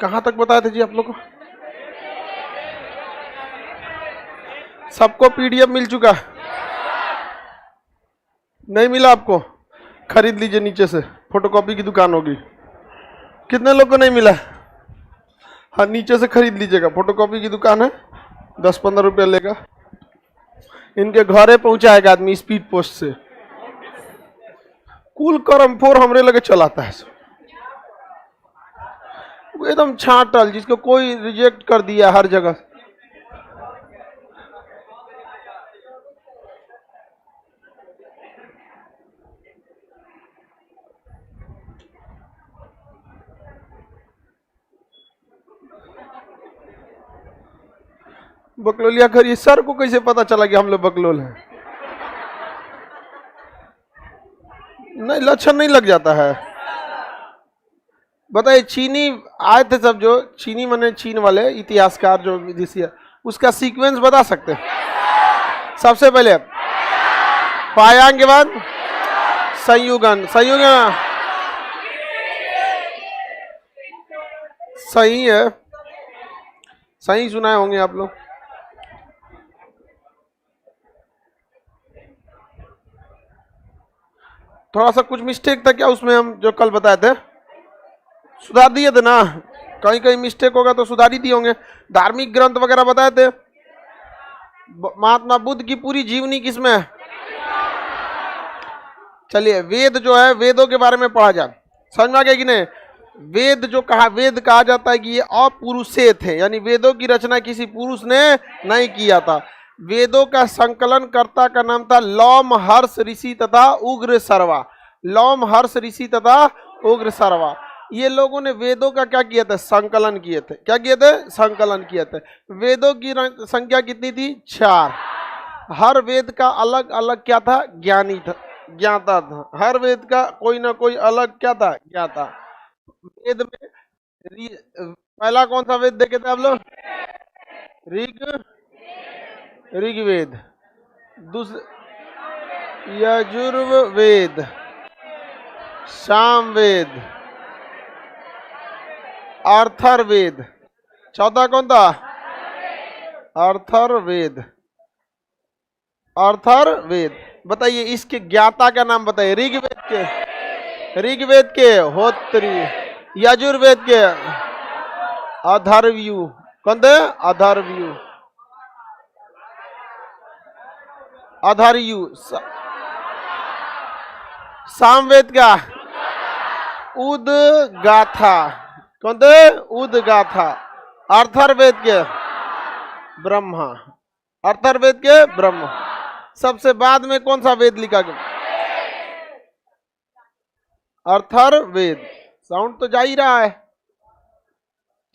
कहां तक बताए थे जी आप लोग को? सबको पीडीएफ मिल चुका? नहीं मिला आपको? खरीद लीजिए नीचे से, फोटोकॉपी की दुकान होगी। कितने लोग को नहीं मिला? हाँ, नीचे से खरीद लीजिएगा, फोटोकॉपी की दुकान है, 10-15 रुपया लेगा। इनके घरे पहुंचाएगा आदमी स्पीड पोस्ट से। कुल करम फोर हमरे लगे चलाता है, एकदम छाटल, जिसको कोई रिजेक्ट कर दिया हर जगह। बकलोलिया करिए। सर को कैसे पता चला कि हम लोग बकलोल हैं? नहीं, लक्षण नहीं लग जाता है। बताइए, चीनी आए थे सब, जो चीनी मने चीन वाले इतिहासकार जो विदेशी, उसका सीक्वेंस बता सकते हैं? सबसे पहले पायांग के बाद संयुगन। संयुगन सही है, सही सुनाए होंगे आप लोग। थोड़ा सा कुछ मिस्टेक था क्या उसमें? हम जो कल बताए थे सुधार दिए थे ना? कहीं कहीं मिस्टेक होगा तो सुधार ही दिए होंगे। धार्मिक ग्रंथ वगैरह बताए थे। महात्मा बुद्ध की पूरी जीवनी किसमें है? चलिए, वेद जो है, वेदों के बारे में पढ़ा जाए, समझ में आ गया कि नहीं? वेद जो कहा, वेद कहा जाता है कि ये अपुरुषे थे, यानी वेदों की रचना किसी पुरुष ने नहीं किया था। वेदों का संकलन कर्ता का नाम था लौम हर्ष ऋषि तथा उग्र सर्वा। लौम हर्ष ऋषि तथा उग्र सर्वा, ये लोगों ने वेदों का क्या किया था? संकलन किए थे। क्या किए थे? संकलन किए थे। वेदों की संख्या कितनी थी? 4। हर वेद का अलग अलग क्या था? ज्ञानी था, ज्ञाता था। हर वेद का कोई ना कोई अलग क्या था? ज्ञाता। वेद में पहला कौन सा वेद देखे थे आप लोग? ऋग्वेद। दूसरा यजुर्वेद, सामवेद, अर्थर्वेद। चौथा कौन था? अर्थर्वेद। अर्थर्वेद। बताइए, इसके ज्ञाता का नाम बताइए। ऋग्वेद के होत्री, यजुर्वेद के अथर्वयु। कौन थे? अथर्वयु। अथर्वयु। सामवेद का उदगाथा। कौन थे? उदगाथा। अर्थर्वेद के ब्रह्मा। अर्थर्वेद के ब्रह्मा। सबसे बाद में कौन सा वेद लिखा गया? अर्थर्वेद। साउंड तो जा ही रहा है।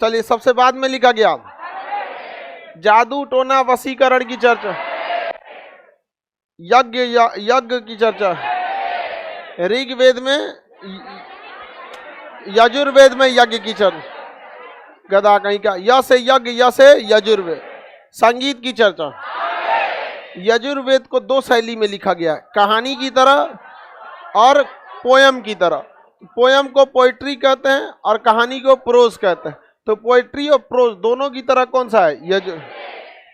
चलिए, सबसे बाद में लिखा गया जादू टोना वशीकरण की चर्चा, यज्ञ की चर्चा। ऋग्वेद में, यजुर्वेद में यज्ञ की चर्चा। गधा कहीं का। य से यज्ञ, य से यजुर्वेद। संगीत की चर्चा। यजुर्वेद को 2 शैली में लिखा गया है, कहानी की तरह और पोयम की तरह। पोयम को पोइट्री कहते हैं और कहानी को प्रोज कहते हैं। तो पोइट्री और प्रोज दोनों की तरह कौन सा है?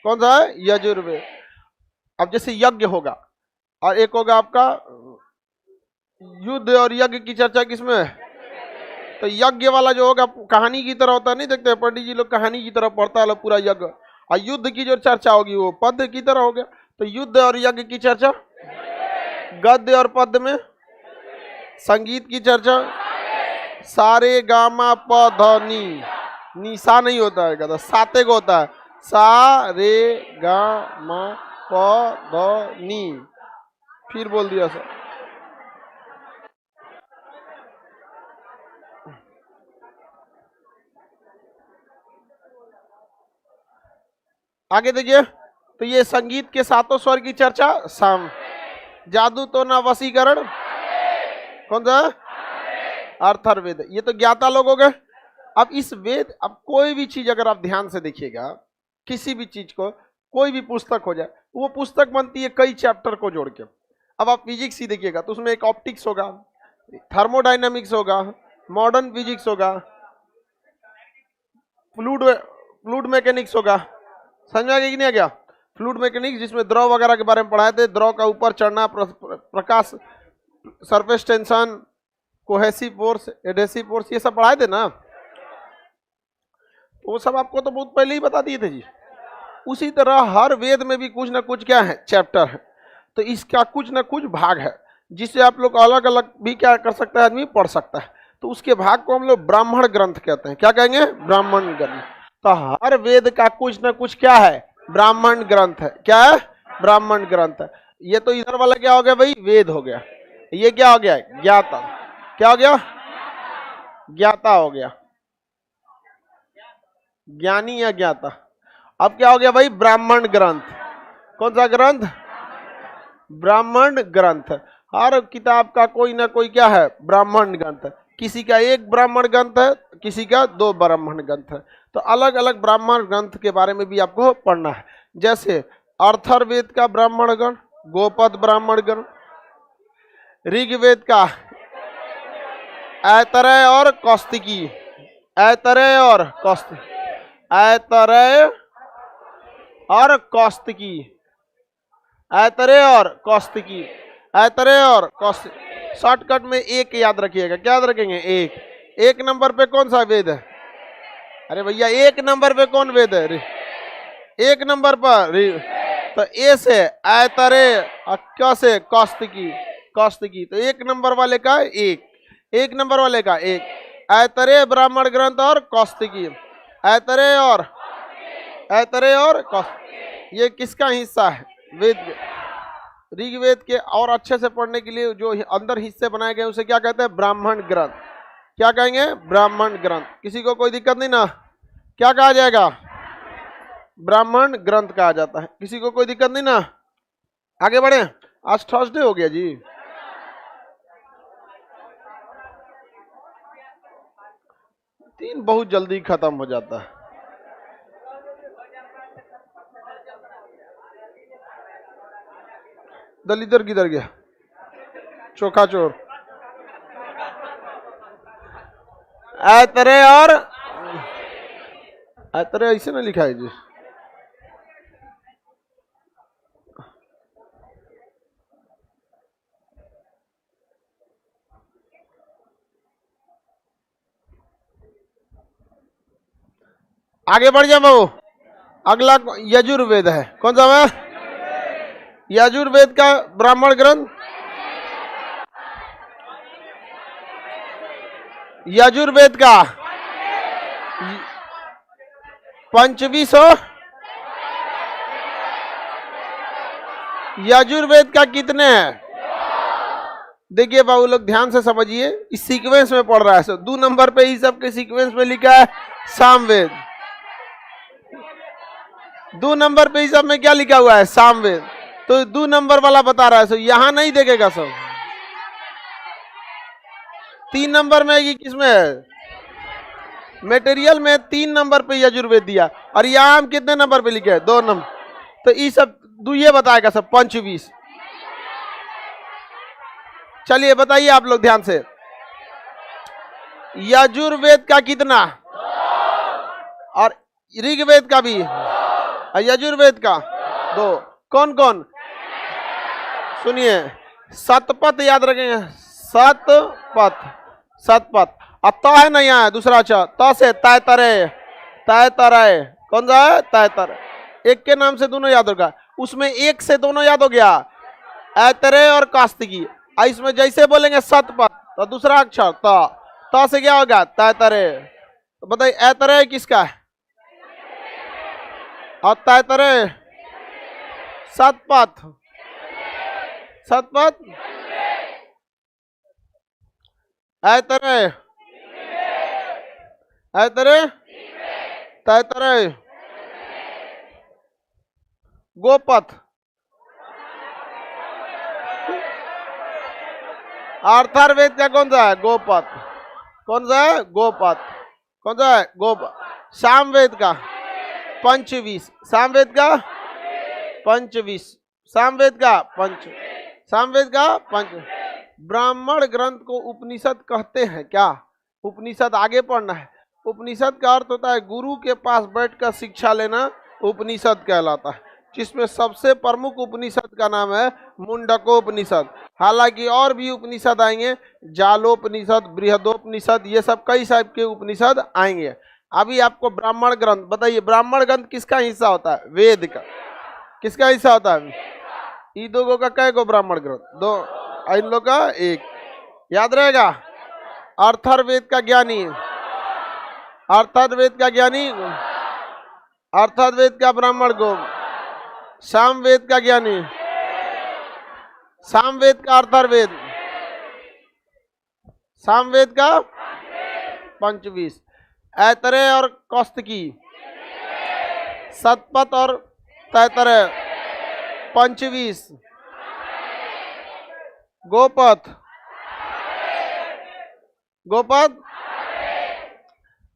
कौन सा है? यजुर्वेद। अब जैसे यज्ञ होगा और एक होगा आपका युद्ध, और यज्ञ की चर्चा किसमें है? तो यज्ञ वाला जो होगा कहानी की तरह होता है, नहीं देखते पंडित जी लोग कहानी की तरह पढ़ता है पूरा यज्ञ। और युद्ध की जो चर्चा होगी वो पद्य की तरह हो गया। तो युद्ध और यज्ञ की चर्चा, गद्य और पद्य में। संगीत की चर्चा, सारे गामा प ध नी। निशा नहीं होता है, कहता साते को होता है। सा रे गा मा प ध नी। फिर बोल दिया सर। आगे देखिए, तो ये संगीत के 7 स्वर की चर्चा साम। जादू तो ना वशीकरण कौन सा? अर्थर्वेद। ये तो ज्ञाता लोग हो गए। अब इस वेद, अब कोई भी चीज अगर आप ध्यान से देखिएगा, किसी भी चीज को, कोई भी पुस्तक हो जाए, वो पुस्तक बनती है कई चैप्टर को जोड़ के। अब आप फिजिक्स ही देखिएगा तो उसमें एक ऑप्टिक्स होगा, थर्मोडायनामिक्स होगा, मॉडर्न फिजिक्स होगा, फ्लूइड मैकेनिक्स होगा, समझ में आ गया कि नहीं आ गया? फ्लूइड मैकेनिक्स जिसमें द्रव वगैरह के बारे में पढ़ाए थे, द्रव का ऊपर चढ़ना, प्रकाश, surface tension, cohesive force, adhesive force, ये सब पढ़ाए थे ना। वो सब आपको तो बहुत पहले ही बता दिए थे जी। उसी तरह हर वेद में भी कुछ ना कुछ क्या है, चैप्टर है, तो इसका कुछ ना कुछ भाग है जिससे आप लोग अलग अलग भी क्या कर सकता है, आदमी पढ़ सकता है। तो उसके भाग को हम लोग ब्राह्मण ग्रंथ कहते हैं। क्या कहेंगे? ब्राह्मण ग्रंथ। तो हर वेद का कुछ ना कुछ क्या है, ब्राह्मण ग्रंथ है। क्या है? ब्राह्मण ग्रंथ है। ये तो इधर वाला क्या हो गया भाई, वेद हो गया। ये क्या हो गया, ज्ञाता। क्या हो गया? ज्ञाता हो गया, ज्ञानी या ज्ञाता। अब क्या हो गया भाई, ब्राह्मण ग्रंथ। कौन सा ग्रंथ? ब्राह्मण ग्रंथ। हर किताब का कोई ना कोई क्या है, ब्राह्मण ग्रंथ है। किसी का एक ब्राह्मण ग्रंथ है, किसी का दो ब्राह्मण ग्रंथ है। तो अलग अलग ब्राह्मण ग्रंथ के बारे में भी आपको पढ़ना है। जैसे अर्थर्वेद का ब्राह्मण ग्रंथ, गोपद ब्राह्मण ग्रंथ, ऋग्वेद का ऐतरेय और कौस्तिकी, ऐतरेय और कौस्तिकी, ऐतरेय और कौस्तिकी, ऐतरेय और कौस्तिकी, ऐतरेय और कौस्तिकी। शॉर्टकट में एक याद रखिएगा। क्या याद रखेंगे? एक नंबर पे कौन सा वेद है? अरे भैया एक नंबर पे कौन वेद है? एक नंबर पर तो ए से ऐतरेय, क से कौस्तिकी, कौस्तिकी। तो एक नंबर वाले का एक नंबर वाले का ऐतरेय ब्राह्मण ग्रंथ और कौस्तिकी, ऐतरेय और कौस्तिकी। ये किसका हिस्सा है? वेद के। ऋग्वेद के और अच्छे से पढ़ने के लिए जो अंदर हिस्से बनाए गए उसे क्या कहते हैं? ब्राह्मण ग्रंथ। क्या कहेंगे? ब्राह्मण ग्रंथ। किसी को कोई दिक्कत नहीं ना? क्या कहा जाएगा? ब्राह्मण ग्रंथ कहा जाता है। किसी को कोई दिक्कत नहीं ना? आगे बढ़े। आज थर्सडे हो गया जी। दिन बहुत जल्दी खत्म हो जाता है। दलितर किधर गया? चोखा चोर। ऐतरेय और ऐतरेय ऐसे ना लिखा है जी। आगे बढ़ जाओ बाबू। अगला यजुर्वेद है। कौन सा है? यजुर्वेद का ब्राह्मण ग्रंथ, यजुर्वेद का 2500, यजुर्वेद का कितने हैं? देखिए बाबू लोग ध्यान से समझिए, इस सीक्वेंस में पढ़ रहा है। 2 नंबर पे ही सब के सीक्वेंस में लिखा है सामवेद। 2 नंबर पे ही सब में क्या लिखा हुआ है? सामवेद। तो 2 नंबर वाला बता रहा है, सो यहां नहीं देखेगा सब। 3 नंबर में ये किसमें है? मटेरियल में 3 नंबर पे यजुर्वेद दिया, और यहाँ हम कितने नंबर पे लिखे हैं? 2 नंबर। तो ये सब ये बताएगा सब 25। चलिए बताइए आप लोग ध्यान से, यजुर्वेद का कितना? और ऋग्वेद का भी, और यजुर्वेद का 2। कौन कौन? सुनिए, सतपथ याद रखेंगे। सतपथ, सतपथ। और त है ना यहाँ दूसरा अच्छा, त से तैतरेय, तैतरेय। कौन सा है? तैतरेय। एक के नाम से दोनों याद होगा, उसमें एक से दोनों याद हो गया, ऐतरेय और कौस्तिकी। इसमें जैसे बोलेंगे सतपथ तो दूसरा अक्षर त से क्या होगा? तैतरेय। तो बताइए ऐतरेय किसका है? और तैतरेय सतपथ, सतपथ ऐतरेय, ऐतरेय तैतरेय गोपथ, अर्थर्वेद का कौन सा है? गोपथ। कौन सा है? गोपथ। कौन सा है? गोपथ। सामवेद का 25, सामवेद का 25, सामवेद का 5, सामवेद का 5। ब्राह्मण ग्रंथ को उपनिषद कहते हैं। क्या? उपनिषद आगे पढ़ना है। उपनिषद का अर्थ होता है गुरु के पास बैठकर शिक्षा लेना, उपनिषद कहलाता है, जिसमें सबसे प्रमुख उपनिषद का नाम है मुंडकोपनिषद। हालांकि और भी उपनिषद आएंगे, जालोपनिषद, बृहदोपनिषद, ये सब कई टाइप के उपनिषद आएंगे। अभी आपको ब्राह्मण ग्रंथ बताइए, ब्राह्मण ग्रंथ किसका हिस्सा होता है? वेद का। किसका हिस्सा होता है? इन दो का कै गो ब्राह्मण ग्रंथ? दो। इन लोग का एक। याद रहेगा। अर्थर्वेद का ज्ञानी, अर्थर्वेद का ज्ञानी, अर्थर्वेद का ब्राह्मण को, सामवेद का ज्ञानी, सामवेद का अर्थर्वेद, सामवेद का पंचवीस, ऐतरेय और कौस्तकी, सतपथ और तैतरेय, पंचवीस, गोपथ, गोपथ,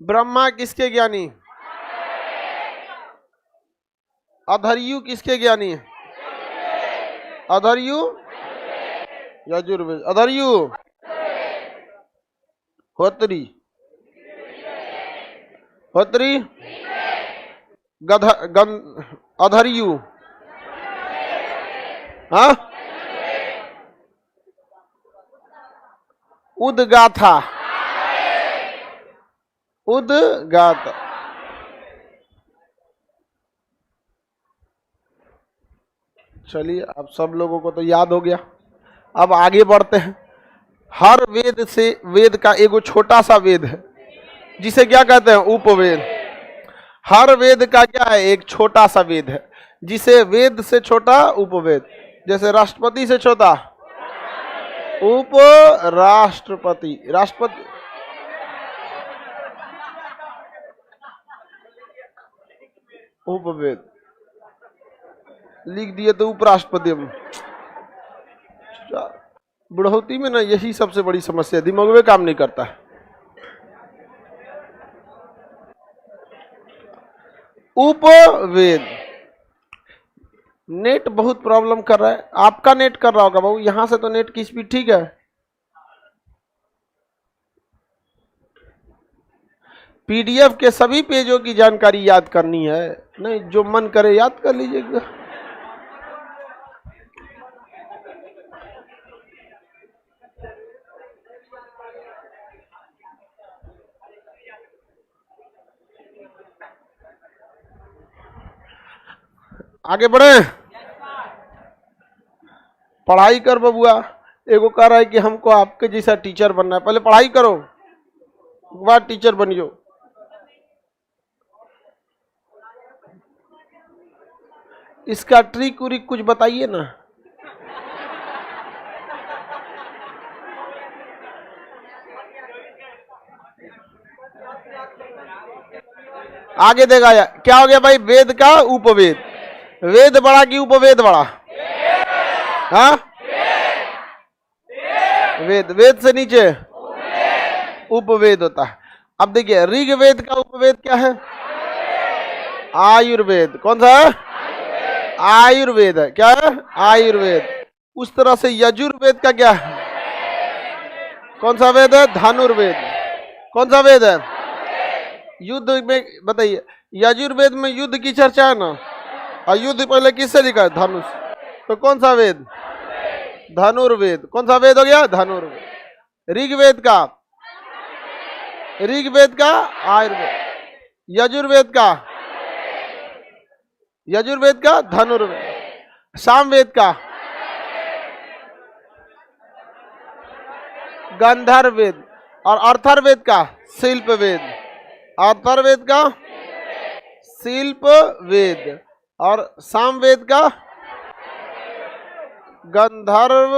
ब्रह्मा किसके ज्ञानी? अधर्यु किसके ज्ञानी? अधर्यु यजुर्वेद, अधर्यु होत्री, होत्री अधर्यु, हाँ, उदगाथा, उदगाथा। चलिए, अब सब लोगों को तो याद हो गया। अब आगे बढ़ते हैं। हर वेद से, वेद का एगो छोटा सा वेद है जिसे क्या कहते हैं? उपवेद। हर वेद का क्या है? एक छोटा सा वेद है जिसे वेद से छोटा उपवेद। जैसे राष्ट्रपति से छोटा उप राष्ट्रपति, राष्ट्रपति, उपवेद लिख दिए तो उपराष्ट्रपति। बुढ़ौती में ना यही सबसे बड़ी समस्या, दिमाग में काम नहीं करता है। उपवेद। नेट बहुत प्रॉब्लम कर रहा है। आपका नेट कर रहा होगा बाबू, यहां से तो नेट की स्पीड ठीक है। पीडीएफ के सभी पेजों की जानकारी याद करनी है? नहीं, जो मन करे याद कर लीजिएगा। आगे बढ़े। पढ़ाई कर बबुआ। एगो कह रहा है कि हमको आपके जैसा टीचर बनना है। पहले पढ़ाई करो, बाद टीचर बनियो। इसका ट्रिक उरिक कुछ बताइए ना। आगे देखा जाए क्या हो गया भाई? वेद का उपवेद। वेद बड़ा कि उपवेद बड़ा? हाँ, वेद, वेद से नीचे उपवेद होता है। अब देखिए, ऋग्वेद का उपवेद क्या है? आयुर्वेद। कौन सा है? आयुर्वेद है। क्या है? आयुर्वेद। उस तरह से यजुर्वेद का क्या है? कौन सा वेद है? धनुर्वेद। कौन सा वेद है? युद्ध में बताइए, यजुर्वेद में युद्ध की चर्चा है ना, और युद्ध पहले किससे लिखा है? धनुष। तो कौन सा वेद? धनुर्वेद। कौन सा वेद हो गया? धनुर्वेद। ऋग्वेद का, ऋग्वेद का आयुर्वेद। यजुर्वेद का, यजुर्वेद का धनुर्वेद। सामवेद का गंधर्ववेद। और अर्थर्वेद का शिल्पवेद। अर्थर्वेद का शिल्पवेद। और सामवेद का गंधर्व,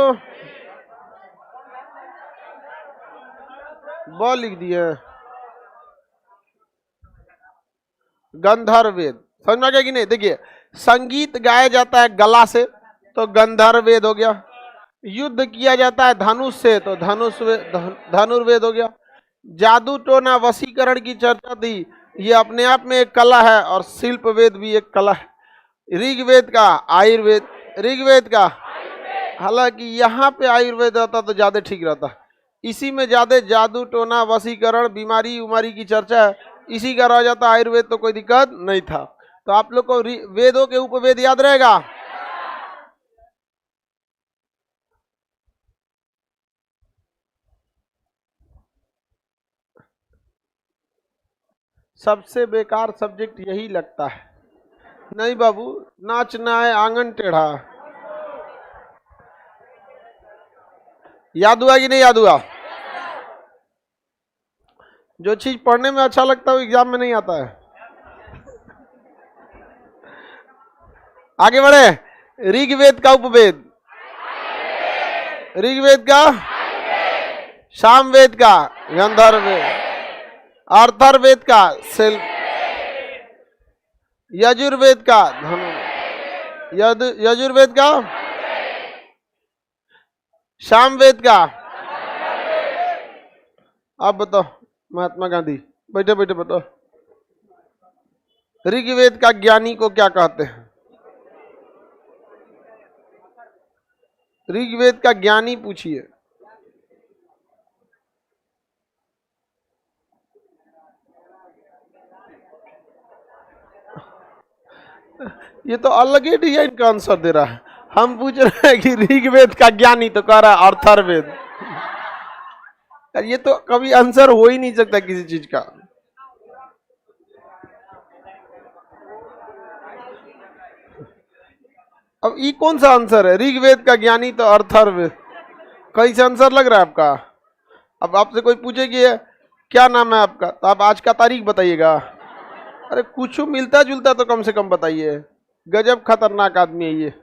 वो लिख दिए गंधर्ववेद। समझ में आ गया कि नहीं? देखिए, संगीत गाया जाता है गला से तो गंधर्ववेद हो गया। युद्ध किया जाता है धनुष से तो धनुर्वेद हो गया। जादू टोना वशीकरण की चर्चा थी, ये अपने आप में एक कला है, और शिल्पवेद भी एक कला है। ऋग्वेद का आयुर्वेद, ऋग्वेद का, हालांकि यहाँ पे आयुर्वेद रहता तो ज्यादा ठीक रहता। इसी में ज्यादा जादू टोना वशीकरण बीमारी उमारी की चर्चा है, इसी का रह जाता। आयुर्वेद तो कोई दिक्कत नहीं था। तो आप लोग को वेदों के उपवेद याद रहेगा। सबसे बेकार सब्जेक्ट यही लगता है। नहीं बाबू, नाचना है आंगन टेढ़ा। याद हुआ कि नहीं याद हुआ? जो चीज पढ़ने में अच्छा लगता है वो एग्जाम में नहीं आता है। आगे बढ़े। ऋग्वेद का उपवेद, ऋग्वेद का, सामवेद का गंधर्व, अर्थर्वेद का शिल्प, यजुर्वेद का धनु, यजुर्वेद का, सामवेद का। आप बताओ महात्मा गांधी, बैठे बैठे बताओ, ऋग्वेद का ज्ञानी को क्या कहते हैं? ऋग्वेद का ज्ञानी पूछिए। ये तो अलग ही डिजाइन का आंसर दे रहा है। हम पूछ रहे हैं कि ऋग्वेद का ज्ञानी, तो कह रहा है अर्थर्वेद। ये तो कभी आंसर हो ही नहीं सकता किसी चीज का। अब ये कौन सा आंसर है? ऋग्वेद का ज्ञानी तो अर्थर्वेद, कैसे आंसर लग रहा है आपका? अब आपसे कोई पूछे कि क्या नाम है आपका, तो आप आज का तारीख बताइएगा। अरे कुछ मिलता जुलता तो कम से कम बताइए। गजब खतरनाक आदमी है ये।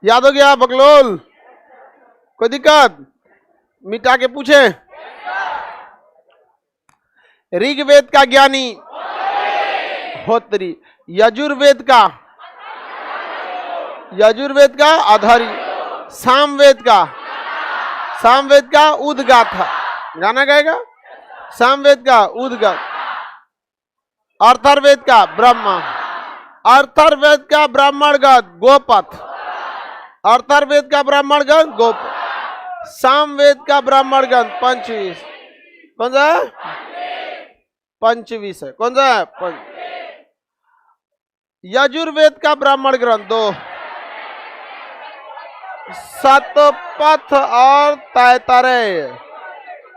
याद हो गया बकलोल? कोई दिक्कत? मिटा के पूछे। ऋग्वेद का ज्ञानी होत्री, यजुर्वेद का, यजुर्वेद का आधारी, सामवेद का, सामवेद का उद्गाथा, गाना गाएगा, सामवेद का उद्गात, अर्थर्वेद का ब्रह्मा, अर्थर्वेद का ब्राह्मणगत गोपथ, अर्थर्वेद का ब्राह्मणगत गोप, सामवेद का ब्राह्मणगत पंचवीस। कौन सा है? पंचवीस है। कौन सा है? यजुर्वेद का ब्राह्मण ग्रंथ दो, सतपथ और तैतरेय,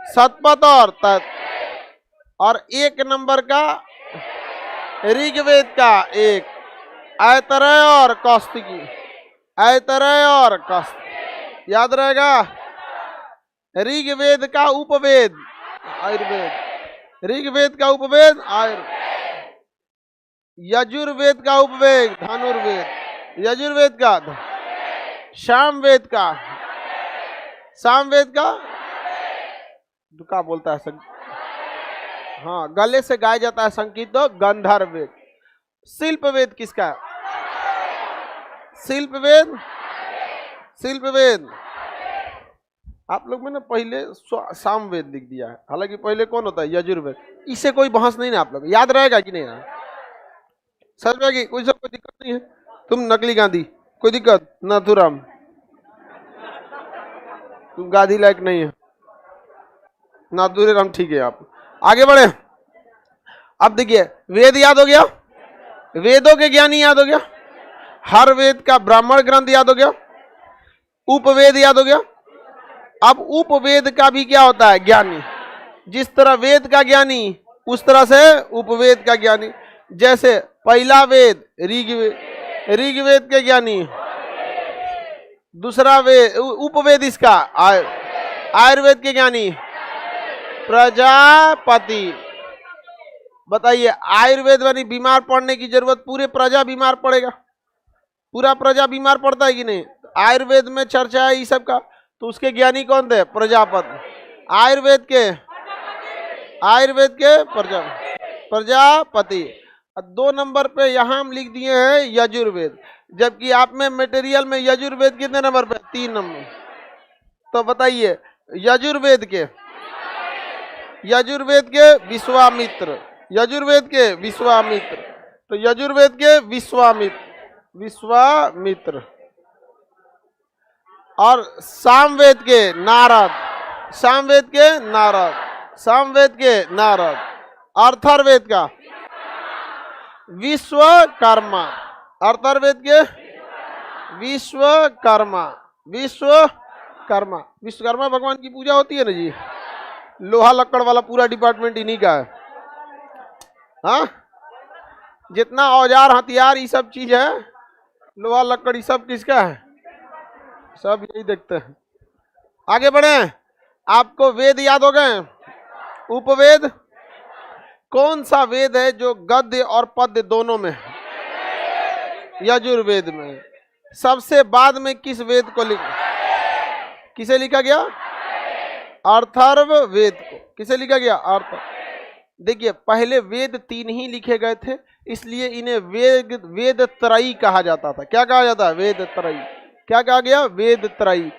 सतपथ और और एक नंबर का ऋग्वेद का एक, ऐतरेय और कौस्तुकी, ऐतरेय और कौस्तुकी। याद रहेगा। ऋग्वेद का उपवेद आयुर्वेद, ऋग्वेद का उपवेद आयुर्वेद, यजुर्वेद का उपवेद धनुर्वेद, यजुर्वेद का, सामवेद का, सामवेद का क्या बोलता है? हाँ, गले से गाया जाता है संगीत तो गंधर्वेद। शिल्पवेद किसका है? शिल्पवेद, शिल्पवेद। आप लोग में ना पहले सामवेद लिख दिया है, हालांकि पहले कौन होता है? यजुर्वेद। इससे कोई बहस नहीं ना। आप लोग याद रहेगा कि नहीं? सच में कि कोई दिक्कत नहीं है। तुम नकली गांधी, कोई दिक्कत? नाथुराम, तुम गांधी लायक नहीं है। नाथुरे राम ठीक है। आप आगे बढ़े। अब देखिए, वेद याद हो गया, वेदों के ज्ञानी याद हो गया, हर वेद का ब्राह्मण ग्रंथ याद हो गया, उपवेद याद हो गया। अब उपवेद का भी क्या होता है? ज्ञानी। जिस तरह वेद का ज्ञानी, उस तरह से उपवेद का ज्ञानी। जैसे पहला वेद ऋग्वेद, ऋग्वेद के ज्ञानी, दूसरा वेद उपवेद इसका आयुर्वेद के ज्ञानी प्रजापति। बताइए, आयुर्वेद वाली बीमार पड़ने की जरूरत, पूरे प्रजा बीमार पड़ेगा? पूरा प्रजा बीमार पड़ता है कि नहीं? आयुर्वेद में चर्चा है ये सब का, तो उसके ज्ञानी कौन थे? प्रजापति। आयुर्वेद के, आयुर्वेद के प्रजापति। 2 नंबर पे यहां हम लिख दिए हैं यजुर्वेद, जबकि आप में मटेरियल में यजुर्वेद कितने नंबर पे? 3 नंबर। तो बताइए, यजुर्वेद के, यजुर्वेद के विश्वामित्र, यजुर्वेद के विश्वामित्र, तो यजुर्वेद के विश्वामित्र, विश्वामित्र। और सामवेद के नारद, सामवेद के नारद, सामवेद के नारद। अर्थर्वेद का विश्वकर्मा, अर्थर्वेद के विश्वकर्मा, विश्वकर्मा। विश्वकर्मा भगवान की पूजा होती है ना जी, लोहा लक्कड़ वाला पूरा डिपार्टमेंट इन्हीं का है। हाँ, जितना औजार हथियार ये सब चीज है, लोहा लक्कड़ ये सब किसका है? सब यही देखते हैं। आगे बढ़े। आपको वेद याद हो गए? उपवेद। कौन सा वेद है जो गद्य और पद्य दोनों में है? यजुर्वेद में। सबसे बाद में किस वेद को किसे लिखा गया? अथर्ववेद को। किसे लिखा गया? अर्थ। देखिए, पहले वेद 3 ही लिखे गए थे, इसलिए इन्हें वेद त्रयी कहा जाता था। क्या कहा जाता है? वेद त्रयी। क्या कहा गया? वेद त्रयी।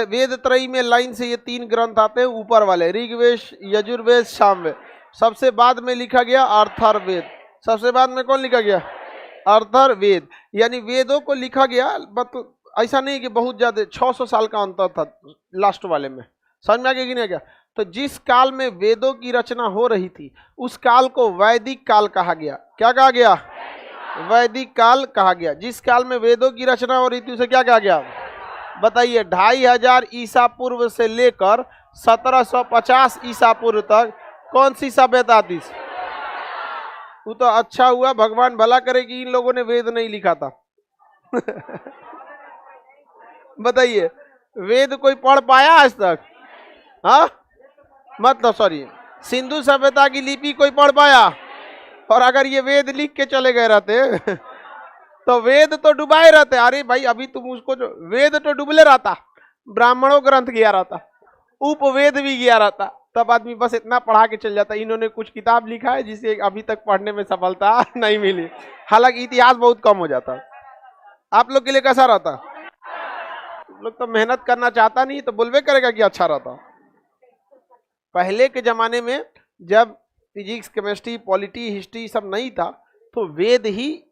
वेद त्रयी में लाइन से ये 3 ग्रंथ आते हैं ऊपर वाले, ऋग्वेद, यजुर्वेद, सामवेद। सबसे बाद में लिखा गया अथर्ववेद। सबसे बाद में कौन लिखा गया? अथर्ववेद। यानी वेदों को लिखा गया, बट ऐसा नहीं कि बहुत ज्यादा 600 साल का अंतर था लास्ट वाले में। समझ में आ गया कि नहीं? क्या तो जिस काल में वेदों की रचना हो रही थी उस काल को वैदिक काल कहा गया। क्या कहा गया? वैदिक काल कहा गया। जिस काल में वेदों की रचना हो रही थी उसे क्या कहा गया? बताइए। 2500 ईसा पूर्व से लेकर 1750 ईसा पूर्व तक कौन सी सभ्यता थी? वो तो अच्छा हुआ, भगवान भला करे कि इन लोगों ने वेद नहीं लिखा था। बताइए, वेद कोई पढ़ पाया आज तक? हाँ, मतलब सॉरी, सिंधु सभ्यता की लिपि कोई पढ़ पाया? और अगर ये वेद लिख के चले गए रहते तो वेद तो डुबाए रहते। अरे भाई, अभी तुम उसको जो वेद तो डुबले रहता, ब्राह्मणों ग्रंथ गया रहता, उपवेद भी गया रहता, तब आदमी बस इतना पढ़ा के चल जाता। इन्होंने कुछ किताब लिखा है जिसे अभी तक पढ़ने में सफलता नहीं मिली। हालांकि इतिहास बहुत कम हो जाता। आप लोग के लिए कैसा रहता? लोग तो मेहनत करना चाहता नहीं, तो बोलबे करेगा कि अच्छा रहता। पहले के जमाने में जब फिजिक्स, केमिस्ट्री, पॉलिटी, हिस्ट्री सब नहीं था, तो वेद ही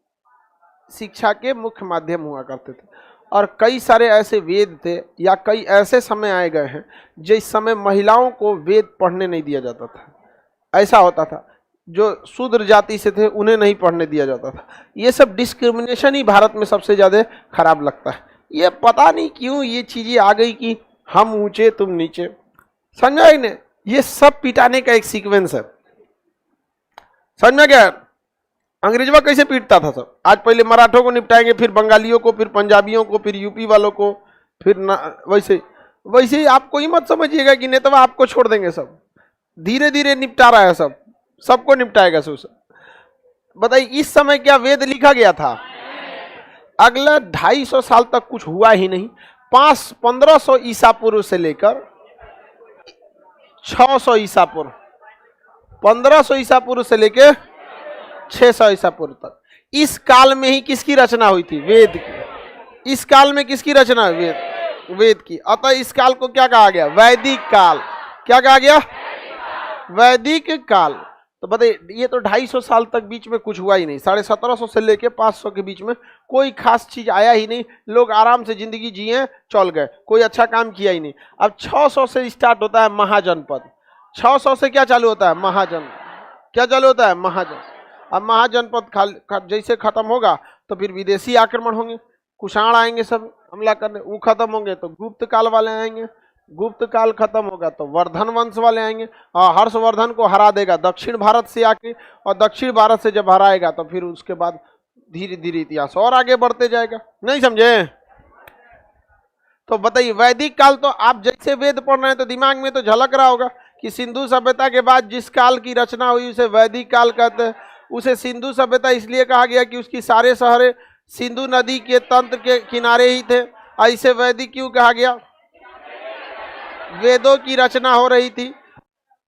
शिक्षा के मुख्य माध्यम हुआ करते थे। और कई सारे ऐसे वेद थे, या कई ऐसे समय आए गए हैं जिस समय महिलाओं को वेद पढ़ने नहीं दिया जाता था। ऐसा होता था, जो शूद्र जाति से थे उन्हें नहीं पढ़ने दिया जाता था। ये सब डिस्क्रिमिनेशन ही भारत में सबसे ज़्यादा खराब लगता है। ये पता नहीं क्यों ये चीज़ें आ गई कि हम ऊंचे तुम नीचे। समझा ही नहीं? ये सब पिटाने का एक सीक्वेंस है। समझ में गया? अंग्रेजवा कैसे पीटता था सब? आज पहले मराठों को निपटाएंगे, फिर बंगालियों को, फिर पंजाबियों को, फिर यूपी वालों को, फिर वैसे वैसे ही आपको ही मत समझिएगा कि नेता आपको छोड़ देंगे। सब धीरे धीरे निपटा रहा है, सबको निपटाएगा सब। बताइए, इस समय क्या वेद लिखा गया था? अगला 250 साल तक कुछ हुआ ही नहीं। 1500 ईसा पूर्व से लेकर 600 ईसा पूर्व, 1500 ईसा पूर्व से लेकर 600 ईसा पूर्व तक, इस काल में ही किसकी रचना हुई थी? वेद की। इस काल में किसकी रचना? वेद की। अतः इस काल को क्या कहा गया? वैदिक काल। क्या कहा गया? वैदिक काल। तो बताइए, ये तो 250 साल तक बीच में कुछ हुआ ही नहीं। 1750 से लेके 500 के बीच में कोई खास चीज आया ही नहीं। लोग आराम से जिंदगी जिए, चल गए, कोई अच्छा काम किया ही नहीं। अब 600 से स्टार्ट होता है महाजनपद। 600 से क्या चालू होता है? महाजन। क्या चालू होता है? महाजन। अब महाजनपद जैसे खत्म होगा तो फिर विदेशी आक्रमण होंगे, कुषाण आएंगे सब हमला करने। वो खत्म होंगे तो गुप्त काल वाले आएंगे। गुप्त काल खत्म होगा तो वर्धन वंश वाले आएंगे, और हर्षवर्धन को हरा देगा दक्षिण भारत से आके। और दक्षिण भारत से जब हराएगा तो फिर उसके बाद धीरे धीरे इतिहास और आगे बढ़ते जाएगा। नहीं समझे? तो बताइए, वैदिक काल तो आप जैसे वेद पढ़ रहे हैं तो दिमाग में तो झलक रहा होगा कि सिंधु सभ्यता के बाद जिस काल की रचना हुई उसे वैदिक काल कहते हैं। उसे सिंधु सभ्यता इसलिए कहा गया कि उसकी सारे शहर सिंधु नदी के तंत्र के किनारे ही थे। ऐसे वैदिक क्यों कहा गया? वेदों की रचना हो रही थी।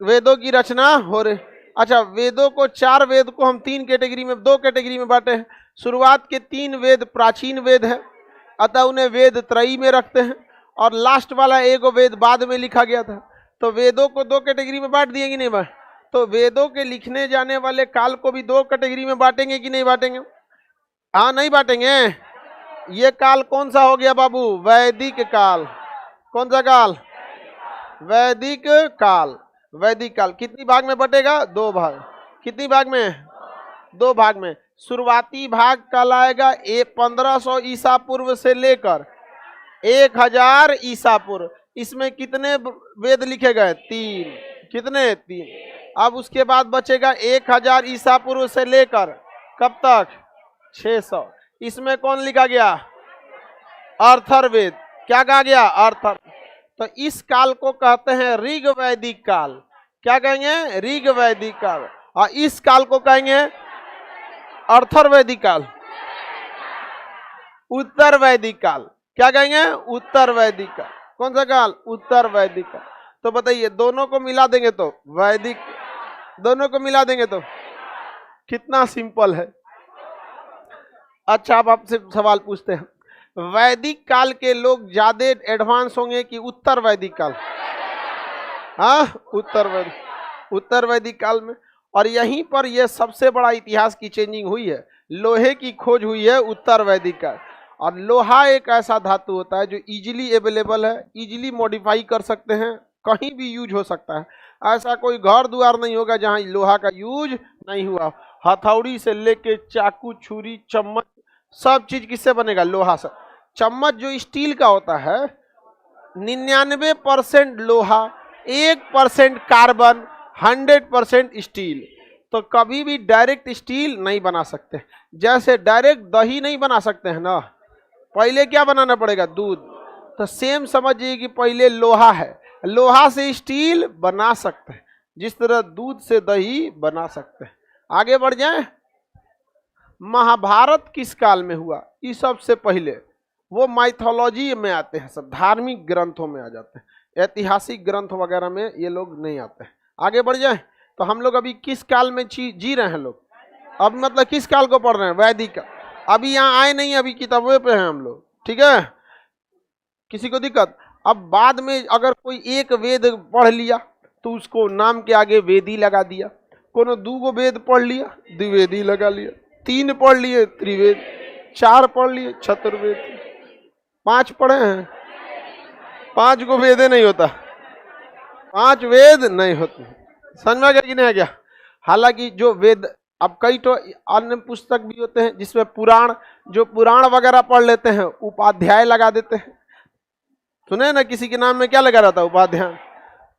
वेदों की रचना हो रही। अच्छा, वेदों को 4 वेद को हम 2 कैटेगरी में बांटे हैं। शुरुआत के 3 वेद प्राचीन वेद है, अतः उन्हें वेद त्रयी में रखते हैं। और लास्ट वाला एक वेद बाद में लिखा गया था। तो वेदों को 2 कैटेगरी में बांट दिए कि नहीं बांट? तो वेदों के लिखने जाने वाले काल को भी 2 कैटेगरी में बांटेंगे कि नहीं बांटेंगे? हाँ, नहीं बांटेंगे? ये काल कौन सा हो गया बाबू? वैदिक काल। कौन सा काल? वैदिक काल। वैदिक काल कितनी भाग में बटेगा? 2 भाग। कितनी भाग में? 2 भाग में। शुरुआती भाग कहलाएगा 1500 ईसा पूर्व से लेकर 1000 ईसा पूर्व। इसमें कितने वेद लिखे गए? 3। कितने? 3। अब उसके बाद बचेगा 1000 ईसा पूर्व से लेकर कब तक? 600। इसमें कौन लिखा गया? अर्थर्ववेद। क्या कहा गया? अर्थर। तो इस काल को कहते हैं ऋग वैदिक काल। क्या कहेंगे? ऋग वैदिक काल। और इस काल को कहेंगे अर्थर्वैदिक काल। उत्तर वैदिक काल। क्या कहेंगे? उत्तर वैदिक काल। कौन सा काल? उत्तर वैदिक काल। तो बताइए, दोनों को मिला देंगे तो वैदिक, दोनों को मिला देंगे तो कितना सिंपल है। अच्छा, अब आपसे सवाल पूछते हैं, वैदिक काल के लोग ज्यादा एडवांस होंगे कि उत्तर वैदिक काल? हाँ, उत्तर वैदिक काल में। और यहीं पर यह सबसे बड़ा इतिहास की चेंजिंग हुई है। लोहे की खोज हुई है उत्तर वैदिक काल। और लोहा एक ऐसा धातु होता है जो इजीली अवेलेबल है, इजीली मॉडिफाई कर सकते हैं, कहीं भी यूज हो सकता है। ऐसा कोई घर द्वार नहीं होगा जहां लोहा का यूज नहीं हुआ। हथौड़ी से लेके चाकू, छुरी, चम्मच, सब चीज किससे बनेगा? लोहा से। चम्मच जो स्टील का होता है, 99% लोहा, 1% कार्बन, 100% स्टील। तो कभी भी डायरेक्ट स्टील नहीं बना सकते। जैसे डायरेक्ट दही नहीं बना सकते हैं ना, पहले क्या बनाना पड़ेगा? दूध। तो सेम समझिए कि पहले लोहा है, लोहा से स्टील बना सकते हैं, जिस तरह दूध से दही बना सकते हैं। आगे बढ़ जाए। महाभारत किस काल में हुआ? इस सबसे पहले वो माइथोलॉजी में आते हैं, सब धार्मिक ग्रंथों में आ जाते हैं, ऐतिहासिक ग्रंथ वगैरह में ये लोग नहीं आते हैं। आगे बढ़ जाए। तो हम लोग अभी किस काल में जी रहे हैं लोग? अब मतलब किस काल को पढ़ रहे हैं? वैदिक काल। अभी यहाँ आए नहीं, अभी किताबों पे हैं हम लोग, ठीक है? किसी को दिक्कत? अब बाद में अगर कोई एक वेद पढ़ लिया तो उसको नाम के आगे वेदी लगा दिया। कोनो 2 वेद पढ़ लिया, द्विवेदी लगा लिया। 3 पढ़ लिए, त्रिवेद। 4 पढ़ लिए, चतुर्वेद। 5 पढ़े हैं, 5 को वेदे नहीं होता, 5 वेद नहीं होते। समझ में आ गया कि नहीं आ गया? हालांकि जो वेद, अब कई तो अन्य पुस्तक भी होते हैं जिसमें पुराण, जो पुराण वगैरह पढ़ लेते हैं, उपाध्याय लगा देते हैं। सुने ना, किसी के नाम में क्या लगा रहता है? उपाध्याय।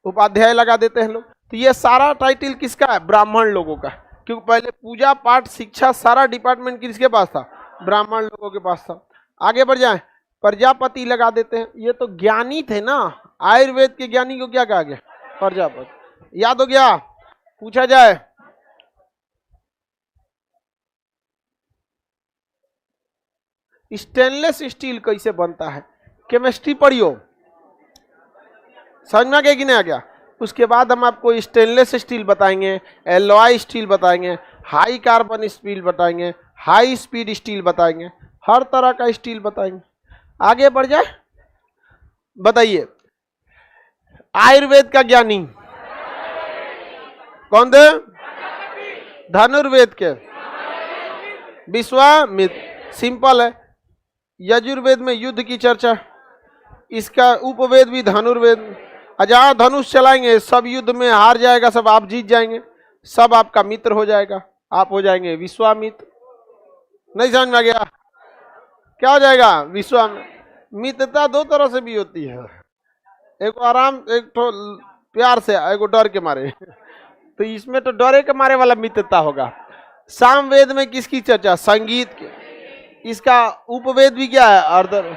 उपाध्याय लगा देते हैं लोग। तो ये सारा टाइटल किसका है? ब्राह्मण लोगों का। क्योंकि पहले पूजा पाठ शिक्षा सारा डिपार्टमेंट किसके पास था? ब्राह्मण लोगों के पास था। आगे बढ़ जाए। प्रजापति लगा देते हैं। ये तो ज्ञानी थे ना, आयुर्वेद के ज्ञानी को क्या कहा गया? प्रजापति। याद हो गया? पूछा जाए। स्टेनलेस स्टील कैसे बनता है? केमिस्ट्री पढ़ियो, समझ में आ गया कि नहीं आ गया? उसके बाद हम आपको स्टेनलेस स्टील बताएंगे, एलॉय स्टील बताएंगे, हाई कार्बन स्टील बताएंगे, हाई स्पीड स्टील बताएंगे, हर तरह का स्टील बताएंगे। आगे बढ़ जाए। बताइए, आयुर्वेद का ज्ञानी कौन थे? धनुर्वेद के विश्वामित्र। सिंपल है। यजुर्वेद में युद्ध की चर्चा, इसका उपवेद भी धनुर्वेद। जहां धनुष चलाएंगे सब युद्ध में हार जाएगा, सब आप जीत जाएंगे, सब आपका मित्र हो जाएगा, आप हो जाएंगे विश्वामित्र। नहीं समझ में आ गया? क्या हो जाएगा? विश्वामित्र। मित्रता 2 तरह से भी होती है, एक आराम, एक तो प्यार से, एक डर के मारे। तो इसमें तो डरे के मारे वाला मित्रता होगा। सामवेद में किसकी चर्चा? संगीत के। इसका उपवेद भी क्या है? अर्धर।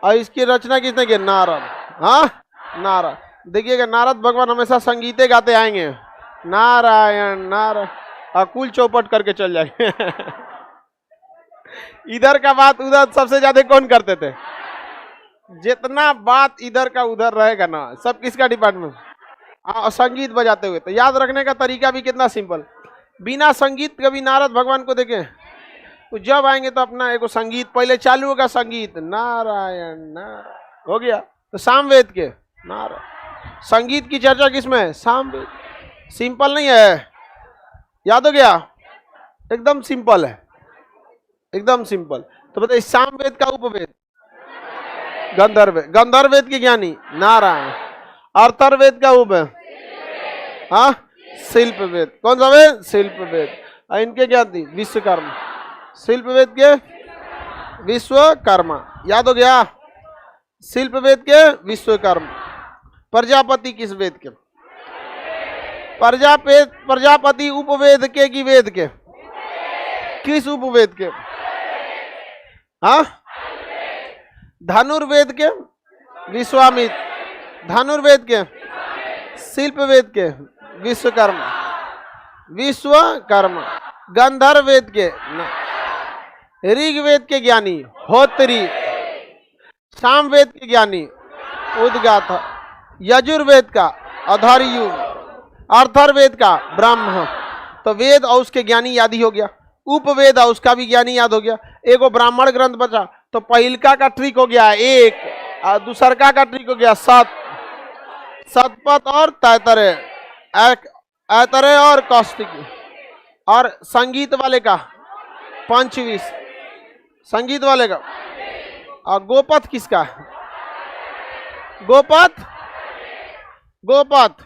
और इसकी रचना किसने की? नारद। हाँ, नारद। देखिएगा, नारद भगवान हमेशा संगीते गाते आएंगे, नारायण नारायण, अकुल चौपट करके चल जाएंगे। इधर का बात उधर सबसे ज्यादा कौन करते थे? जितना बात इधर का उधर रहेगा ना, सब किसका डिपार्टमेंट? संगीत बजाते हुए। तो याद रखने का तरीका भी कितना सिंपल। बिना संगीत कभी नारद भगवान को देखें? तो जब आएंगे तो अपना एगो संगीत पहले चालू होगा, संगीत नारायण नारायण हो गया। तो सामवेद के नारायण। संगीत की चर्चा किसमें? सामवेद। सिंपल नहीं है? याद हो गया? एकदम सिंपल है, एकदम सिंपल। तो बताइए सामवेद का उपवेद गंधर्व, गंधर्ववेद के ज्ञानी नारायण। अर्थर्वेद का उपवेद हाँ शिल्प वेद। कौन सा वेद? शिल्प वेद। और इनके ज्ञानी विश्वकर्मा। शिल्प वेद के विश्वकर्मा, याद हो गया? शिल्प वेद के विश्वकर्मा। प्रजापति किस वेद के? प्रजापति उपवेद के की वेद के? किस उपवेद के? हाँ धनुर्वेद के विश्वामित्र, धनुर्वेद के शिल्प वेद के विश्वकर्मा, विश्वकर्मा। गंधर्व वेद के ऋग्वेद के ज्ञानी होत्री, सामवेद के ज्ञानी उद्गाता, यजुर्वेद का अधर्यु, अर्थर्वेद का ब्रह्म। तो वेद और उसके ज्ञानी याद ही हो गया। उपवेद और उसका भी ज्ञानी याद हो गया। एगो ब्राह्मण ग्रंथ बचा, तो पहिलका का ट्रिक हो गया एक, और दूसरका का ट्रिक हो गया सत, सतपथ और तैतरे, ऐतरे और कौशिकी। और संगीत वाले का पंचविश, संगीत वाले का। और गोपथ किसका? गोपथ, गोपथ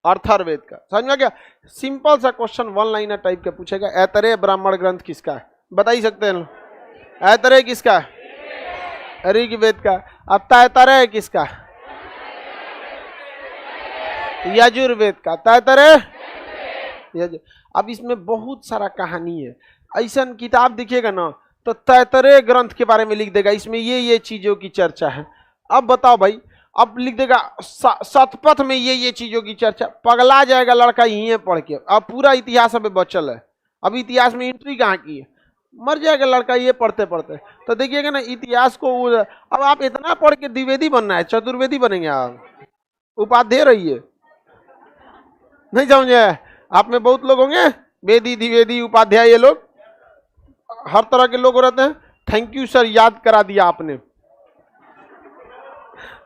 अर्थर्वेद का। समझ में क्या? सिंपल सा क्वेश्चन, वन लाइनर टाइप का पूछेगा। ऐतरेय ब्राह्मण ग्रंथ किसका है? बता ही सकते हैं। ऐतरेय किसका है? ऋग्वेद का। अब तैतरेय किसका? यजुर्वेद का। तैतरेय अब इसमें बहुत सारा कहानी है। ऐसा किताब दिखेगा ना तो तैतरेय ग्रंथ के बारे में लिख देगा, इसमें ये चीजों की चर्चा है। अब बताओ भाई, अब लिख देगा शतपथ में ये चीजों की चर्चा। पगला जाएगा लड़का यहीं पढ़ के। अब पूरा इतिहास अभी बचल है, अब इतिहास में एंट्री कहाँ की है? मर जाएगा लड़का ये पढ़ते पढ़ते। तो देखिएगा ना इतिहास को। अब आप इतना पढ़ के द्विवेदी बनना है, चतुर्वेदी बनेंगे आप, उपाध्याय रहिए। नहीं समझे? आप में बहुत लोग होंगे वेदी, द्विवेदी, उपाध्याय, ये लोग हर तरह के लोग रहते हैं। थैंक यू सर, याद करा दिया आपने।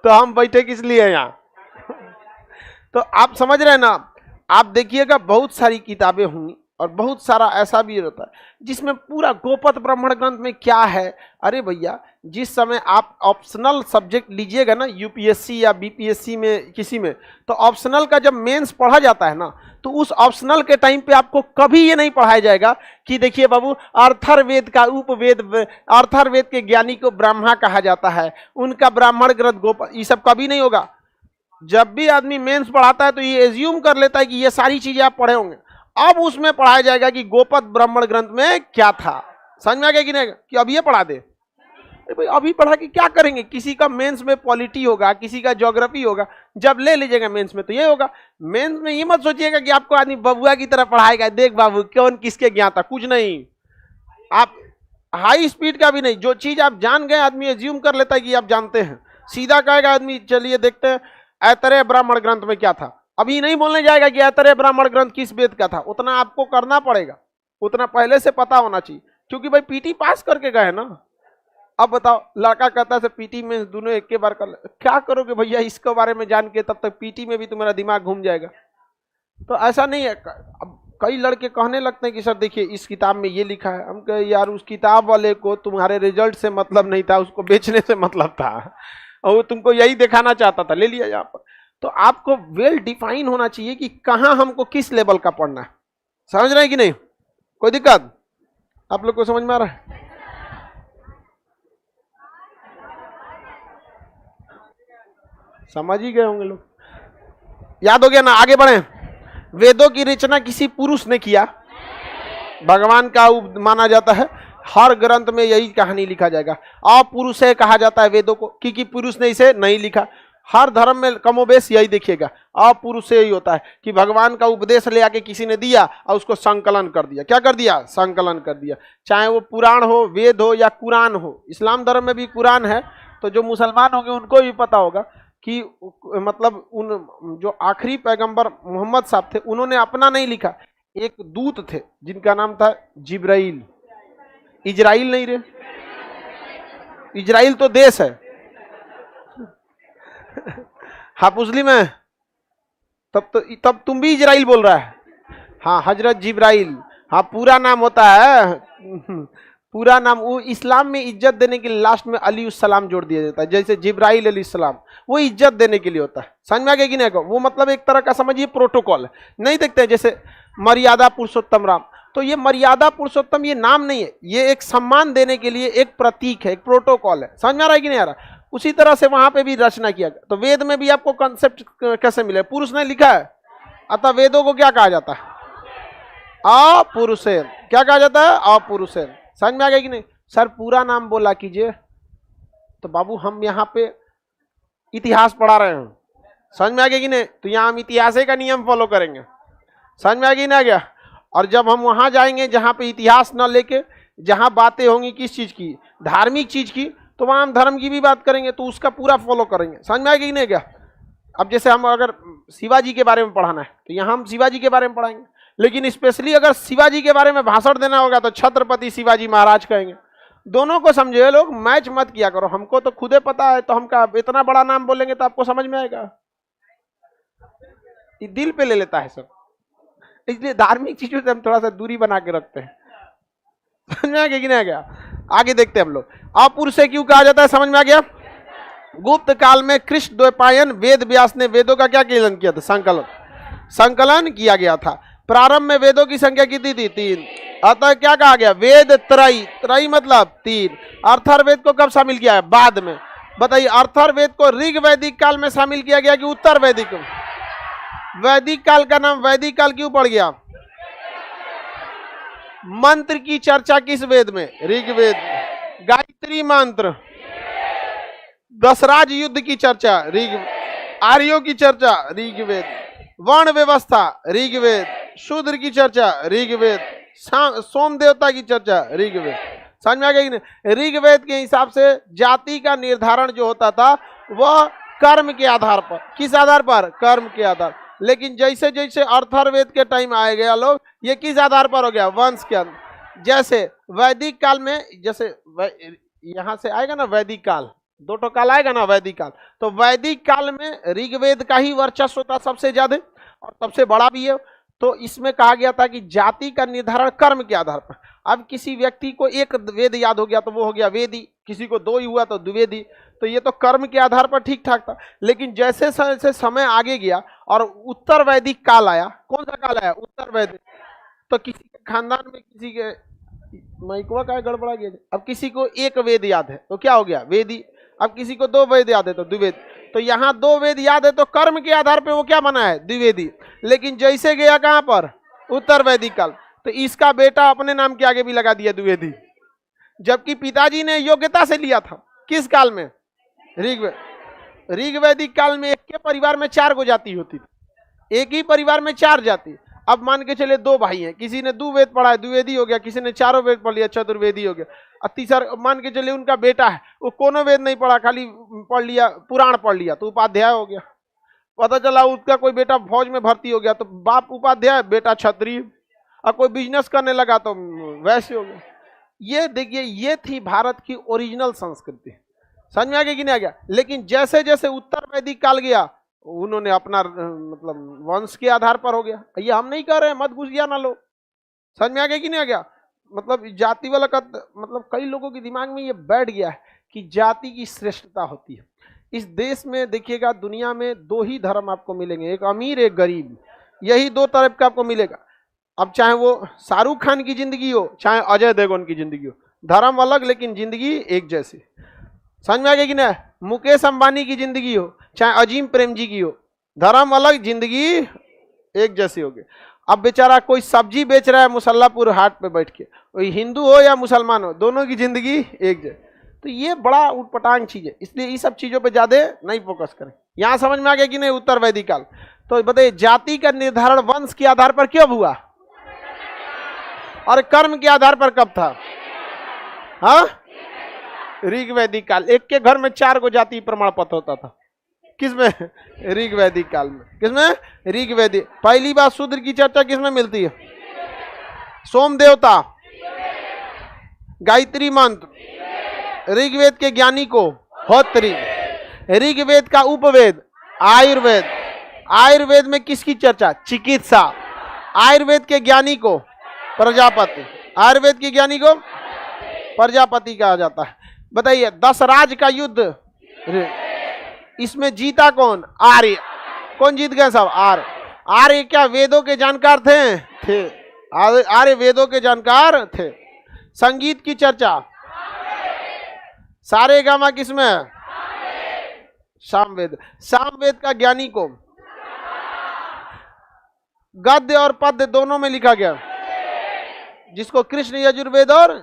तो हम बैठे किस लिए यहाँ? तो आप समझ रहे हैं ना? आप देखिएगा बहुत सारी किताबें होंगी और बहुत सारा ऐसा भी रहता है जिसमें पूरा गोपथ ब्राह्मण ग्रंथ में क्या है। अरे भैया, जिस समय आप ऑप्शनल सब्जेक्ट लीजिएगा ना यूपीएससी या बीपीएससी में किसी में, तो ऑप्शनल का जब मेंस पढ़ा जाता है ना, तो उस ऑप्शनल के टाइम पे आपको कभी ये नहीं पढ़ाया जाएगा कि देखिए बाबू अर्थर्वेद का उपवेद, अर्थर्वेद के ज्ञानी को ब्राह्मणा कहा जाता है, उनका ब्राह्मण ग्रंथ गोपथ, ये सब कभी नहीं होगा। जब भी आदमी मेंस पढ़ाता है तो ये एज्यूम कर लेता है कि ये सारी चीजें आप पढ़े होंगे। अब उसमें पढ़ाया जाएगा कि गोपथ ब्राह्मण ग्रंथ में क्या था। समझ में आ गया कि नहीं? कि अब ये पढ़ा दे भाई, अभी पढ़ा के क्या करेंगे? किसी का मेंस में पॉलिटी होगा, किसी का ज्योग्राफी होगा, जब ले लीजिएगा मेंस में तो ये होगा। मेंस में ये मत सोचिएगा कि आपको आदमी बबुआ की तरह पढ़ाएगा, देख बाबू कौन किसके ज्ञाता, कुछ नहीं। आप हाई स्पीड का भी नहीं, जो चीज आप जान गए आदमी एज्यूम कर लेता है कि आप जानते हैं। सीधा कहेगा आदमी चलिए देखते हैं ऐतरेय ब्राह्मण ग्रंथ में क्या था। अभी नहीं बोलने जाएगा कि ऐतरेय ब्राह्मण ग्रंथ किस वेद का था, उतना आपको करना पड़ेगा, उतना पहले से पता होना चाहिए, क्योंकि भाई पीटी पास करके गए ना। अब बताओ, लड़का कहता है पीटी में दोनों एक के बार कर ले, क्या करोगे भैया इसके बारे में जान के? तब तक पीटी में भी तुम्हारा दिमाग घूम जाएगा। तो ऐसा नहीं है। अब कई लड़के कहने लगते हैं कि सर देखिए इस किताब में ये लिखा है। हम कहे यार उस किताब वाले को तुम्हारे रिजल्ट से मतलब नहीं था, उसको बेचने से मतलब था, और वो तुमको यही दिखाना चाहता था, ले लिया यहाँ पर। तो आपको वेल डिफाइन होना चाहिए कि कहाँ हमको किस लेवल का पढ़ना है। समझ रहे हैं कि नहीं? कोई दिक्कत आप लोग को समझ में आ रहा है? समझ ही गए होंगे लोग। याद हो गया ना? आगे बढ़े। वेदों की रचना किसी पुरुष ने किया, भगवान का माना जाता है। हर ग्रंथ में यही कहानी लिखा जाएगा, अपुरुष है कहा जाता है वेदों को, क्योंकि पुरुष ने इसे नहीं लिखा। हर धर्म में कमोबेश यही देखिएगा, अपुरुष से यही होता है कि भगवान का उपदेश ले आके किसी ने दिया और उसको संकलन कर दिया। क्या कर दिया? संकलन कर दिया। चाहे वो पुराण हो, वेद हो या कुरान हो। इस्लाम धर्म में भी कुरान है, तो जो मुसलमान होंगे उनको भी पता होगा कि मतलब उन जो आखिरी पैगंबर मोहम्मद साहब थे, उन्होंने अपना नहीं लिखा। एक दूत थे जिनका नाम था जिब्राइल। इजराइल नहीं रे, इजराइल तो देश है। हाँ मुस्लिम है, तब तुम भी इजराइल बोल रहा है। हाँ हजरत जिब्राइल, हाँ पूरा नाम होता है पूरा नाम। वो इस्लाम में इज्जत देने के लिए लास्ट में अली सलाम जोड़ दिया जाता है, जैसे जिब्राइल अली सलाम, वो इज्जत देने के लिए होता है। समझ में आ गया कि नहीं? वो मतलब एक तरह का समझिए प्रोटोकॉल है। नहीं देखते हैं जैसे मर्यादा पुरुषोत्तम राम, तो ये मर्यादा पुरुषोत्तम ये नाम नहीं है, ये एक सम्मान देने के लिए एक प्रतीक है, एक प्रोटोकॉल है। समझ में आ रहा है कि नहीं आ रहा? उसी तरह से वहां पे भी रचना किया गया। तो वेद में भी आपको कॉन्सेप्ट कैसे मिले? पुरुष ने लिखा है, अतः वेदों को क्या कहा जाता है? अपुरुषेण। क्या कहा जाता है? अपुरुषेण। समझ में आ गया कि नहीं? सर पूरा नाम बोला कीजिए। तो बाबू हम यहाँ पे इतिहास पढ़ा रहे हैं, समझ में आ गया कि नहीं? तो यहाँ हम इतिहास का नियम फॉलो करेंगे। समझ में आ गया नहीं आ गया? और जब हम वहां जाएंगे जहां पे इतिहास न लेके, जहां बातें होंगी किस चीज की? धार्मिक चीज की, तो वहां हम धर्म की भी बात करेंगे, तो उसका पूरा फॉलो करेंगे। समझ में आ गया कि नहीं? क्या अब जैसे हम अगर शिवाजी के बारे में पढ़ाना है तो यहाँ हम शिवाजी के बारे में पढ़ाएंगे, लेकिन स्पेशली अगर शिवाजी के बारे में भाषण देना होगा तो छत्रपति शिवाजी महाराज कहेंगे। दोनों को समझे लोग, मैच मत किया करो। हमको तो खुदे पता है, तो हम का इतना बड़ा नाम बोलेंगे तो आपको समझ में आएगा? दिल पे ले लेता है सब, इसलिए धार्मिक चीजों से हम थोड़ा सा दूरी बना के रखते हैं। समझ में आ गया कि नहीं आ गया? आगे देखते हैं हम लोग। अपुरुष से क्यों कहा जाता है? समझ में आ गया? गुप्त काल में कृष्ण द्वैपायन वेद व्यास ने वेदों का क्या किया था? संकलन किया गया था। प्रारंभ में वेदों की संख्या कितनी थी? 3। अतः क्या कहा गया? वेद त्रयी। त्रयी मतलब 3। अर्थर्वेद को कब शामिल किया है? बाद में। बताइए, अर्थर्वेद को ऋग वैदिक काल में शामिल किया गया कि उत्तर वैदिक? वैदिक काल का नाम वैदिक काल क्यों पड़ गया? मंत्र की चर्चा किस वेद में? ऋग्वेद। गायत्री मंत्र। दशराज युद्ध की चर्चा ऋग। आर्यों की चर्चा ऋग्वेद। वर्ण व्यवस्था ऋग्वेद। शूद्र की चर्चा ऋग्वेद। सोम देवता की चर्चा ऋग्वेद। समझ में आ गया कि नहीं? ऋग्वेद के हिसाब से जाति का निर्धारण जो होता था वह कर्म के आधार पर। किस आधार पर? कर्म के आधार। लेकिन जैसे जैसे अर्थर्वेद के टाइम आए गया लोग, ये किस आधार पर हो गया? वंश के अंदर। जैसे वैदिक काल में, जैसे यहां से आएगा ना वैदिक काल, 2 ठो काल आएगा ना वैदिक काल, तो वैदिक काल में ऋग्वेद का ही वर्चस्व था सबसे ज्यादा और सबसे बड़ा भी है। तो इसमें कहा गया था कि जाति का निर्धारण कर्म के आधार पर। अब किसी व्यक्ति को एक वेद याद हो गया तो वो हो गया वेदी, किसी को 2 ही हुआ तो द्विवेदी। तो ये तो कर्म के आधार पर ठीक ठाक था। लेकिन जैसे जैसे समय आगे गया और उत्तर वैदिक काल आया, कौन सा काल आया? उत्तर वैदिक। तो किसी के खानदान में किसी के माइकवा का गड़बड़ा गया, अब किसी को एक वेद याद है तो क्या हो गया? वेदी। अब किसी को 2 वेद याद है तो द्विवेद। तो यहाँ 2 वेद याद है तो कर्म के आधार पे वो क्या बना है? द्विवेदी। लेकिन जैसे गया कहां पर? उत्तर वैदिक काल, तो इसका बेटा अपने नाम के आगे भी लगा दिया द्विवेदी, जबकि पिताजी ने योग्यता से लिया था। किस काल में? ऋग्वैदिक काल में एक के परिवार में 4 गो जाति होती थी, एक ही परिवार में 4 जाति। अब मान के चले 2 भाई हैं, किसी ने 2 वेद पढ़ा है द्विवेदी हो गया, किसी ने 4 वेद पढ़ लिया चतुर्वेदी हो गया। और तीसरा मान के चले उनका बेटा है, वो कोनो वेद नहीं पढ़ा, खाली पढ़ लिया पुराण पढ़ लिया तो उपाध्याय हो गया। पता चला उसका कोई बेटा फौज में भर्ती हो गया तो बाप उपाध्याय, बेटा क्षत्रिय। और कोई बिजनेस करने लगा तो वैसे हो गया। ये देखिए, ये थी भारत की ओरिजिनल संस्कृति। समझ में आ गया कि नहीं आ गया? लेकिन जैसे जैसे उत्तर वैदिक काल गया, उन्होंने अपना मतलब वंश के आधार पर हो गया। ये हम नहीं कर रहे हैं, मत घुस गया ना लोग। समझ में आ गया कि नहीं आ गया? मतलब जाति वाला का मतलब कई लोगों के दिमाग में ये बैठ गया है कि जाति की श्रेष्ठता होती है। इस देश में देखिएगा, दुनिया में 2 ही धर्म आपको मिलेंगे, एक अमीर एक गरीब। यही 2 तरफ का आपको मिलेगा। अब चाहे वो शाहरुख खान की जिंदगी हो, चाहे अजय देवगन की जिंदगी हो, धर्म अलग लेकिन जिंदगी एक जैसी। समझ में आ गया कि नहीं? मुकेश अंबानी की जिंदगी हो, चाहे अजीम प्रेम जी की हो, धर्म अलग जिंदगी एक जैसी होगी। अब बेचारा कोई सब्जी बेच रहा है मुसल्लापुर हाट पे बैठ के, वही हिंदू हो या मुसलमान हो, दोनों की जिंदगी एक जैसी। तो ये बड़ा उटपटांग चीज है, इसलिए ये सब चीजों पे ज्यादा नहीं फोकस करें। यहां समझ में आ गया कि नहीं? उत्तर वैदिक काल। तो बताइए, जाति का निर्धारण वंश के आधार पर क्यों हुआ और कर्म के आधार पर कब था? हाँ, ऋग्वैदिक काल। एक के घर में 4 गो जाति प्रमाण पत्र होता था। किसमें? ऋग्वैदिक काल में। किसमें? ऋग्वैदिक। पहली बार शूद्र की चर्चा किसमें मिलती है? सोम देवता, गायत्री मंत्र, ऋग्वेद के ज्ञानी को होत्री, ऋग्वेद का उपवेद आयुर्वेद। आयुर्वेद में किसकी चर्चा? चिकित्सा। आयुर्वेद के ज्ञानी को प्रजापति। आयुर्वेद की ज्ञानी को प्रजापति कहा जाता है। बताइए 10 राज का युद्ध, इसमें जीता कौन? आर्य। कौन जीत गया साहब? आर्य। आर्य क्या वेदों के जानकार थे? आर्य वेदों के जानकार थे। संगीत की चर्चा, सारे गामा किसमें? सामवेद। सामवेद का ज्ञानी को गद्य और पद्य दोनों में लिखा गया, जिसको कृष्ण यजुर्वेद और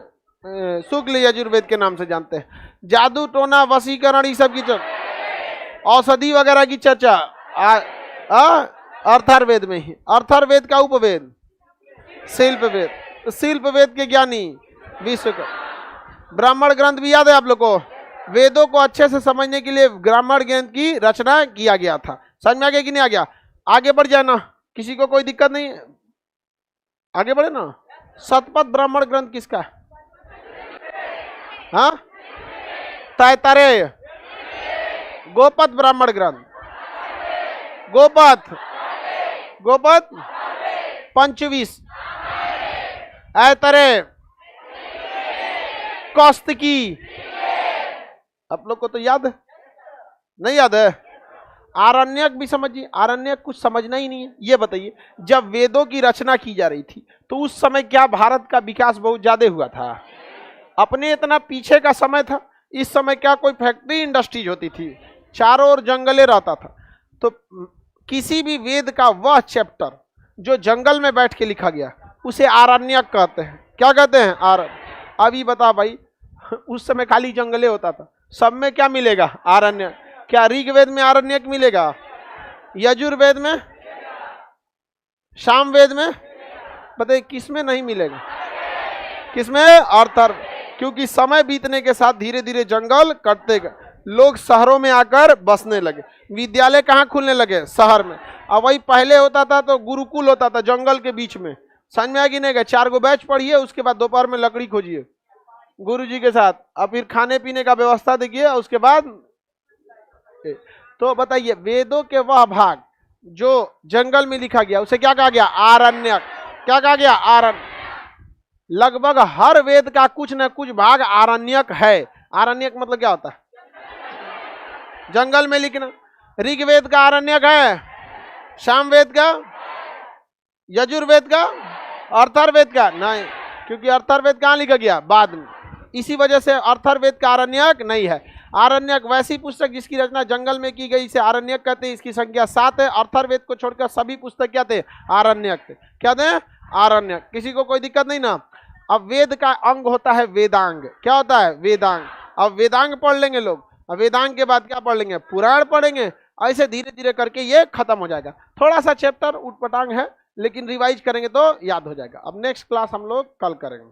शुक्ल यजुर्वेद के नाम से जानते हैं। जादू टोना वशीकरण ये सब की चर्चा, औषधि वगैरह की चर्चा अर्थार्वेद में ही। अर्थार्वेद का उपवेद शिल्प वेद। शिल्प वेद के ज्ञानी विश्व का। ब्राह्मण ग्रंथ भी याद है आप लोग को? वेदों को अच्छे से समझने के लिए ब्राह्मण ग्रंथ की रचना किया गया था। समझ में आ गया कि नहीं आ गया? आगे बढ़ जाए ना, किसी को कोई दिक्कत नहीं, आगे बढ़े ना। शतपथ ब्राह्मण ग्रंथ किसका? हाँ, तैतरेय। गोपथ ब्राह्मण ग्रंथ, गोपथ पंचवीस, ऐतरेय, कौस्तुकी। आप लोग को तो याद है? नहीं याद है? आरण्यक भी समझिए। आरण्यक कुछ समझना ही नहीं है। ये बताइए, जब वेदों की रचना की जा रही थी तो उस समय क्या भारत का विकास बहुत ज्यादा हुआ था? अपने इतना पीछे का समय था। इस समय क्या कोई फैक्ट्री इंडस्ट्रीज होती थी? चारों ओर जंगले रहता था। तो किसी भी वेद का वह चैप्टर जो जंगल में बैठ के लिखा गया उसे आरण्यक कहते हैं। क्या कहते हैं? आरण्य। अभी बता भाई, उस समय खाली जंगले होता था, सब में क्या मिलेगा? आरण्यक। क्या ऋग्वेद में आरण्यक मिलेगा? यजुर्वेद में? सामवेद में? बताइए किस में नहीं मिलेगा? किसमें? अर्थर। क्योंकि समय बीतने के साथ धीरे धीरे जंगल कटते गए, लोग शहरों में आकर बसने लगे। विद्यालय कहाँ खुलने लगे? शहर में। अब वही पहले होता था तो गुरुकुल होता था जंगल के बीच में। समझ में आएगी नहीं? 4 गो बैच पढ़िए, उसके बाद दोपहर में लकड़ी खोजिए गुरुजी के साथ, और फिर खाने पीने का व्यवस्था देखिए, उसके बाद। तो बताइए, वेदों के वह भाग जो जंगल में लिखा गया उसे क्या कहा गया? आरण्यक। क्या कहा गया? आरण्य। लगभग हर वेद का कुछ न कुछ भाग आरण्यक है। आरण्यक मतलब क्या होता है? जंगल में लिखना। ऋग्वेद का आरण्यक है, सामवेद का, यजुर्वेद का, अर्थार्वेद का नहीं, क्योंकि अर्थार्वेद कहाँ लिखा गया? बाद में। इसी वजह से अर्थार्वेद का आरण्यक नहीं है। आरण्यक वैसी पुस्तक जिसकी रचना जंगल में की गई, इसे आरण्यक कहते हैं। इसकी संख्या 7 है। अर्थार्वेद को छोड़कर सभी पुस्तक क्या थे? आरण्यक थे। क्या थे? आरण्यक। किसी को कोई दिक्कत नहीं ना? अब वेद का अंग होता है वेदांग। क्या होता है? वेदांग। अब वेदांग पढ़ लेंगे लोग, अब वेदांग के बाद क्या पढ़ लेंगे? पुराण पढ़ेंगे। ऐसे धीरे धीरे करके ये खत्म हो जाएगा। थोड़ा सा चैप्टर उटपटांग है, लेकिन रिवाइज करेंगे तो याद हो जाएगा। अब नेक्स्ट क्लास हम लोग कल करेंगे।